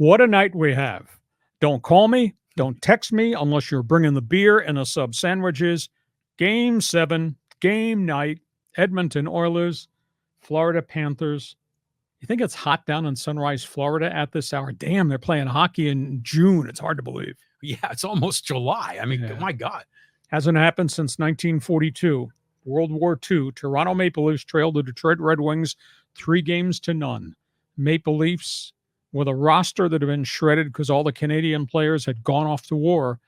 What a night we have. Don't call me. Don't text me unless you're bringing the beer and the sub sandwiches. Game 7, game night, Edmonton Oilers, Florida Panthers. You think it's hot down in Sunrise, Florida at this hour? Damn, they're playing hockey in June. It's hard to believe. Yeah, it's almost July. I mean, my God. Hasn't happened since 1942. World War II. Toronto Maple Leafs trailed the Detroit Red Wings 3-0. Maple Leafs, with a roster that had been shredded because all the Canadian players had gone off to war,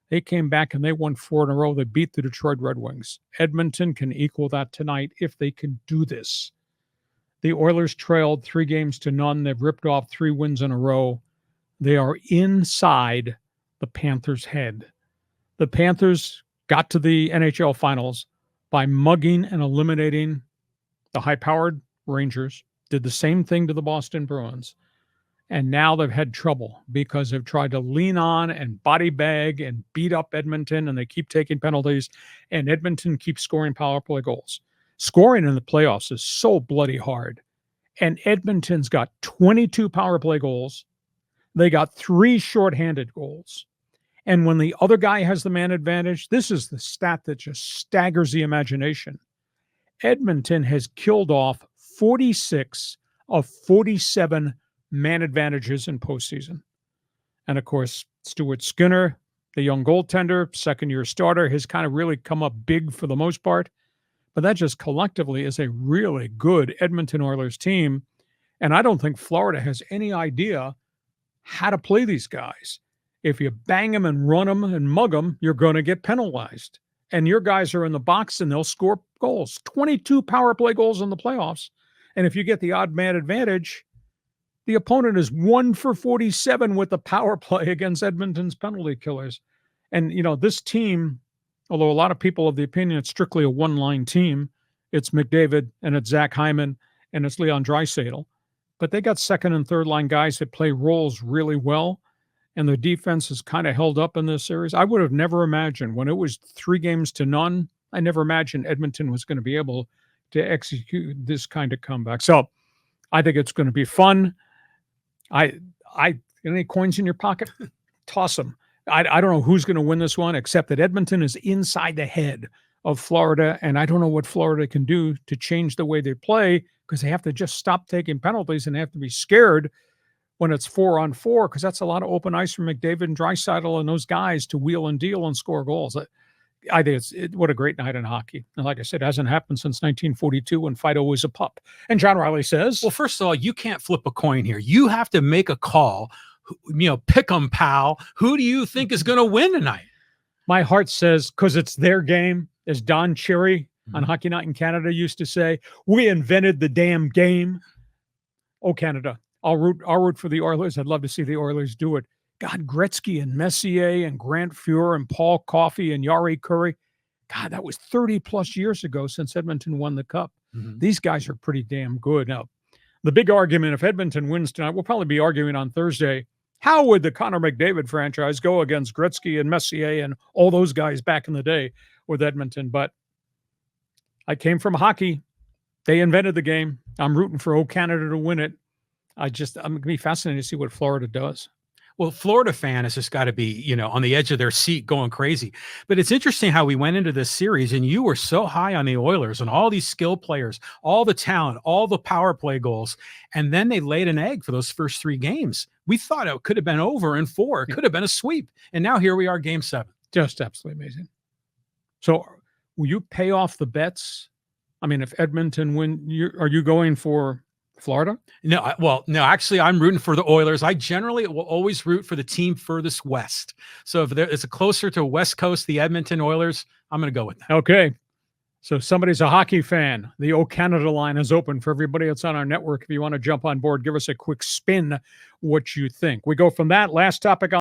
they came back and they won 4 in a row. They beat the Detroit Red Wings. Edmonton can equal that tonight if they can do this. The Oilers trailed 3-0. They've ripped off 3 wins in a row. They are inside the Panthers' head. The Panthers got to the NHL Finals by mugging and eliminating the high-powered Rangers, did the same thing to the Boston Bruins. And now they've had trouble because they've tried to lean on and body bag and beat up Edmonton, and they keep taking penalties, and Edmonton keeps scoring power play goals. Scoring in the playoffs is so bloody hard. And Edmonton's got 22 power play goals. They got 3 shorthanded goals. And when the other guy has the man advantage, this is the stat that just staggers the imagination. Edmonton has killed off 46 of 47 man advantages in postseason. And of course, Stuart Skinner, the young goaltender, second-year starter, has kind of really come up big for the most part. But that just collectively is a really good Edmonton Oilers team. And I don't think Florida has any idea how to play these guys. If you bang them and run them and mug them, you're going to get penalized. And your guys are in the box and they'll score goals. 22 power play goals in the playoffs. And if you get the odd man advantage, the opponent is 1 for 47 with the power play against Edmonton's penalty killers. And, you know, this team, although a lot of people have the opinion it's strictly a one-line team, it's McDavid and it's Zach Hyman and it's Leon Draisaitl. But they got second and third line guys that play roles really well. And their defense is kind of held up in this series. I would have never imagined when it was 3-0, I never imagined Edmonton was going to be able to execute this kind of comeback. So I think it's going to be fun. Any coins in your pocket? Toss them. I don't know who's going to win this one, except that Edmonton is inside the head of Florida, and I don't know what Florida can do to change the way they play because they have to just stop taking penalties and they have to be scared when it's 4-on-4 because that's a lot of open ice for McDavid and Draisaitl and those guys to wheel and deal and score goals. I think what a great night in hockey. And like I said, it hasn't happened since 1942 when Fido was a pup. And John Riley says, well, first of all, you can't flip a coin here. You have to make a call. You know, pick 'em, pal. Who do you think is going to win tonight? My heart says, because it's their game, as Don Cherry on Hockey Night in Canada used to say, we invented the damn game. Oh, Canada. I'll root for the Oilers. I'd love to see the Oilers do it. God, Gretzky and Messier and Grant Fuhr and Paul Coffey and Yari Curry. God, that was 30-plus years ago since Edmonton won the Cup. These guys are pretty damn good. Now, the big argument, if Edmonton wins tonight, we'll probably be arguing on Thursday, how would the Connor McDavid franchise go against Gretzky and Messier and all those guys back in the day with Edmonton? But I came from hockey. They invented the game. I'm rooting for Canada to win it. I'm going to be fascinated to see what Florida does. Well, Florida fan has just got to be, you know, on the edge of their seat going crazy. But it's interesting how we went into this series and you were so high on the Oilers and all these skill players, all the talent, all the power play goals. And then they laid an egg for those first 3 games. We thought it could have been over in 4. It could have been a sweep. And now here we are, game 7. Just absolutely amazing. So will you pay off the bets? I mean, if Edmonton win, are you going for Florida? No, actually, I'm rooting for the Oilers. I generally will always root for the team furthest west. So if it's closer to West Coast, the Edmonton Oilers, I'm going to go with that. Okay. So somebody's a hockey fan. The O Canada line is open for everybody that's on our network. If you want to jump on board, give us a quick spin what you think. We go from that last topic on